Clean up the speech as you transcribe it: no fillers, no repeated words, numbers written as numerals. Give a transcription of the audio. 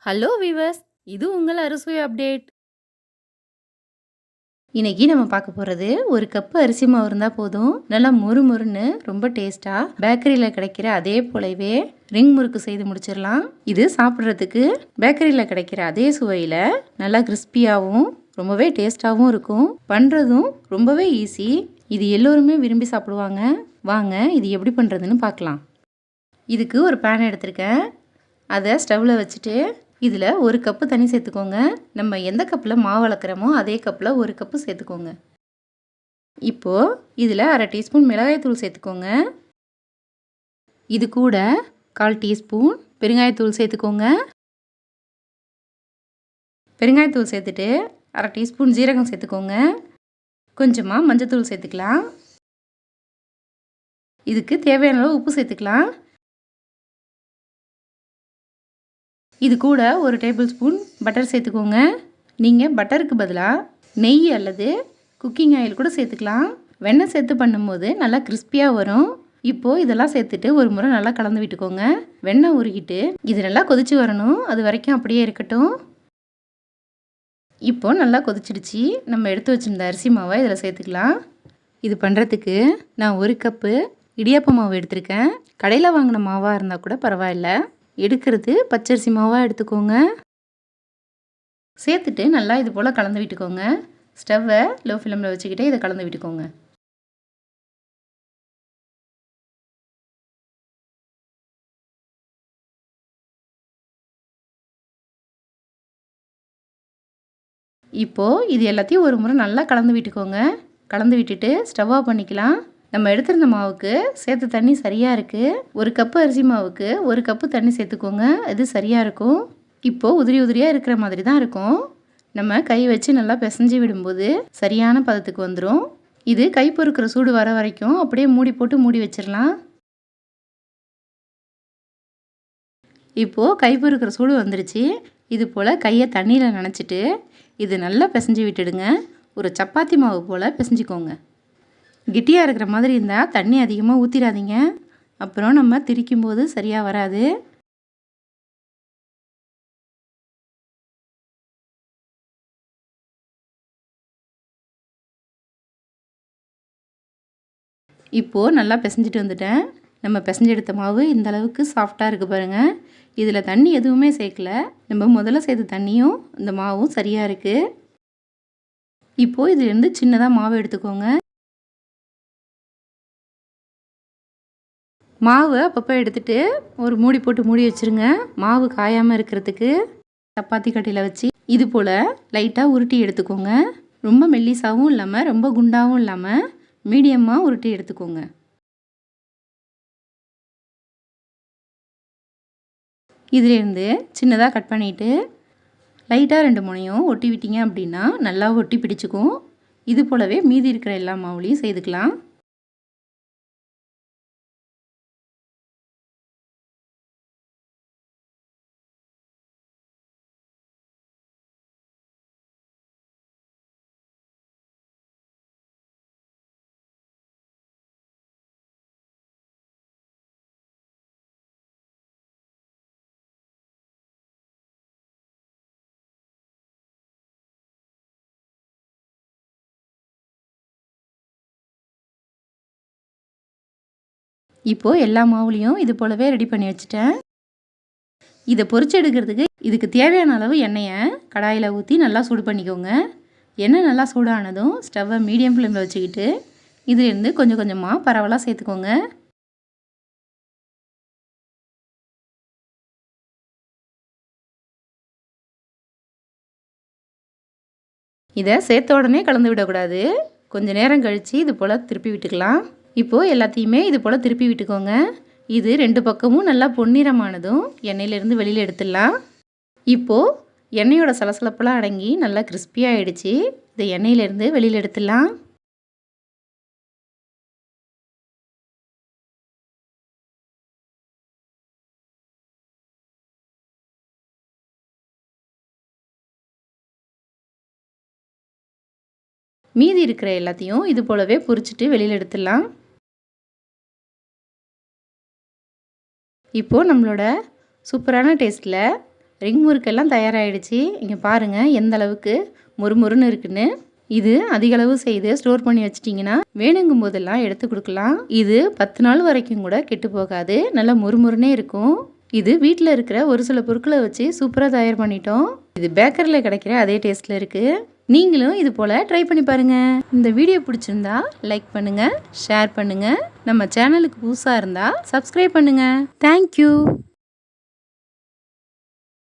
Hello viewers, இது உங்கள் அறுசுவை அப்டேட். இன்னைக்கு நம்ம பார்க்க போகிறது ஒரு கப்பு அரிசி மாவு இருந்தால் போதும். நல்லா மொறு மொறுன்னு ரொம்ப டேஸ்ட்டாக பேக்கரியில் கிடைக்கிற அதே போலவே ரிங் முறுக்கு செய்து முடிச்சிடலாம். இது சாப்பிட்றதுக்கு பேக்கரியில் கிடைக்கிற அதே சுவையில் நல்லா கிறிஸ்பியாகவும் ரொம்பவே டேஸ்ட்டாகவும் இருக்கும். பண்ணுறதும் ரொம்பவே ஈஸி. இது எல்லோருமே விரும்பி சாப்பிடுவாங்க. வாங்க இது எப்படி பண்ணுறதுன்னு பார்க்கலாம். இதுக்கு ஒரு பேன் எடுத்திருக்கேன். அதை ஸ்டவ்வில் வச்சுட்டு இதில் ஒரு கப்பு தண்ணி சேர்த்துக்கோங்க. நம்ம எந்த கப்பில் மாவு அளக்கிறோமோ அதே கப்பில் ஒரு கப்பு சேர்த்துக்கோங்க. இப்போது இதில் அரை டீஸ்பூன் மிளகாய்த்தூள் சேர்த்துக்கோங்க. இது கூட 1/4 டீஸ்பூன் பெருங்காயத்தூள் சேர்த்துக்கோங்க. பெருங்காயத்தூள் சேர்த்துட்டு அரை டீஸ்பூன் ஜீரகம் சேர்த்துக்கோங்க. கொஞ்சமாக மஞ்சத்தூள் சேர்த்துக்கலாம். இதுக்கு தேவையான அளவு உப்பு சேர்த்துக்கலாம். இது கூட ஒரு டேபிள் ஸ்பூன் பட்டர் சேர்த்துக்கோங்க. நீங்கள் பட்டருக்கு பதிலாக நெய் அல்லது குக்கிங் ஆயில் கூட சேர்த்துக்கலாம். வெண்ணெய் சேர்த்து பண்ணும்போது நல்லா கிறிஸ்பியாக வரும். இப்போது இதெல்லாம் சேர்த்துட்டு ஒரு முறை நல்லா கலந்து விட்டுக்கோங்க. வெண்ணெய் உருகிட்டு இது நல்லா கொதிச்சு வரணும். அது வரைக்கும் அப்படியே இருக்கட்டும். இப்போது நல்லா கொதிச்சிடுச்சு. நம்ம எடுத்து வச்சுருந்த அரிசி மாவை இதில் சேர்த்துக்கலாம். இது பண்ணுறதுக்கு நான் ஒரு கப்பு இடியாப்ப மாவு எடுத்திருக்கேன். கடையில் வாங்கின மாவாக இருந்தால் கூட பரவாயில்ல. எடுக்கிறது பச்சரிசி மாவாக எடுத்துக்கோங்க. சேர்த்துட்டு நல்லா இது போல் கலந்து விட்டுக்கோங்க. ஸ்டவ்வை லோ ஃப்ளேமில் வச்சுக்கிட்டே இதை கலந்து விட்டுக்கோங்க. இப்போது இது எல்லாத்தையும் ஒரு முறை நல்லா கலந்து விட்டுக்கோங்க. கலந்து விட்டுட்டு ஸ்டவ் ஆஃப் பண்ணிக்கலாம். நம்ம எடுத்திருந்த மாவுக்கு சேர்த்து தண்ணி சரியாக இருக்குது. ஒரு கப்பு அரிசி மாவுக்கு ஒரு கப்பு தண்ணி சேர்த்துக்கோங்க. இது சரியாக இருக்கும். இப்போது உதிரி உதிரியாக இருக்கிற மாதிரி தான் இருக்கும். நம்ம கை வச்சு நல்லா பிசைஞ்சு விடும்போது சரியான பதத்துக்கு வந்துடும். இது கை பொறுக்கிற சூடு வர வரைக்கும் அப்படியே மூடி போட்டு மூடி வச்சிடலாம். இப்போது கை பொறுக்கிற சூடு வந்துடுச்சு. இது போல் கையை தண்ணியில் நனைச்சிட்டு இது நல்லா பிசைஞ்சு விட்டுடுங்க. ஒரு சப்பாத்தி மாவு போல் பிசைஞ்சிக்கோங்க. கெட்டியாக இருக்கிற மாதிரி இருந்தால் தண்ணி அதிகமாக ஊற்றிடாதீங்க. அப்புறம் நம்ம திரிக்கும் போது சரியாக வராது. இப்போது நல்லா பிசைஞ்சிட்டு வந்துட்டேன். நம்ம பிசைஞ்சு எடுத்த மாவு இந்த அளவுக்கு சாஃப்டாக இருக்குது பாருங்கள். இதில் தண்ணி எதுவுமே சேர்க்கல. நம்ம முதல்ல சேர்த்த தண்ணியும் இந்த மாவும் சரியாக இருக்குது. இப்போது இதுலேருந்து சின்னதாக மாவு எடுத்துக்கோங்க. மாவு அப்பப்போ எடுத்துகிட்டு ஒரு மூடி போட்டு மூடி வச்சுருங்க. மாவு காயாமல் இருக்கிறதுக்கு சப்பாத்தி கட்டையில் வச்சு இது போல் லைட்டாக உருட்டி எடுத்துக்கோங்க. ரொம்ப மெல்லிசாவும் இல்லாமல் ரொம்ப குண்டாகவும் இல்லாமல் மீடியமாக உருட்டி எடுத்துக்கோங்க. இதிலேருந்து சின்னதாக கட் பண்ணிவிட்டு லைட்டாக 2 முனையும் ஒட்டி விட்டீங்க அப்படின்னா நல்லா ஒட்டி பிடிச்சிக்கும். இது போலவே மீதி இருக்கிற எல்லா மாவுலையும் செய்துக்கலாம். இப்போது எல்லா மாவுலையும் இது போலவே ரெடி பண்ணி வச்சுட்டேன். இதை பொரிச்சு எடுக்கிறதுக்கு இதுக்கு தேவையான அளவு எண்ணெயை கடாயில் ஊற்றி நல்லா சூடு பண்ணிக்கோங்க. எண்ணெய் நல்லா சூடானதும் ஸ்டவ்வை மீடியம் ஃப்ளேமில் வச்சுக்கிட்டு இதுலேருந்து கொஞ்சம் கொஞ்சமாக பரவலாக சேர்த்துக்கோங்க. இதை சேர்த்த உடனே கலந்து விடக்கூடாது. கொஞ்சம் நேரம் கழித்து இது போல் திருப்பி விட்டுக்கலாம். இப்போது எல்லாத்தையுமே இது போல் திருப்பி விட்டுக்கோங்க. இது 2 பக்கமும் நல்லா பொன்னிறமானதும் எண்ணெயிலேருந்து வெளியில் எடுத்துடலாம். இப்போது எண்ணெயோட சலசலப்பெல்லாம் அடங்கி நல்லா கிறிஸ்பியாக ஆகிடுச்சு. இதை எண்ணெயிலேருந்து வெளியில் எடுத்துடலாம். மீதி இருக்கிற எல்லாத்தையும் இது போலவே பொரிச்சிட்டு வெளியில் எடுத்துடலாம். இப்போது நம்மளோட சூப்பரான டேஸ்ட்டில் ரிங் முறுக்கெல்லாம் தயாராகிடுச்சு. இங்கே பாருங்கள் எந்த அளவுக்கு முறுமுறுன்னு இருக்குன்னு. இது அதிக அளவு செய்து ஸ்டோர் பண்ணி வச்சிட்டிங்கன்னா வேணுங்கும் போதெல்லாம் எடுத்து கொடுக்கலாம். இது 10 நாள் வரைக்கும் கூட கெட்டு போகாது. நல்லா முறுமுறுனே இருக்கும். இது வீட்டில் இருக்கிற ஒரு சில பொருட்களை வச்சு சூப்பராக தயார் பண்ணிட்டோம். இது பேக்கரியில் கிடைக்கிற அதே டேஸ்ட்டில் இருக்குது. நீங்களும் இது போல் ட்ரை பண்ணி பாருங்கள். இந்த வீடியோ பிடிச்சிருந்தா லைக் பண்ணுங்கள், ஷேர் பண்ணுங்கள். நம்ம சேனலுக்கு புதுசாக இருந்தால் சப்ஸ்கிரைப் பண்ணுங்கள். தேங்க்யூ.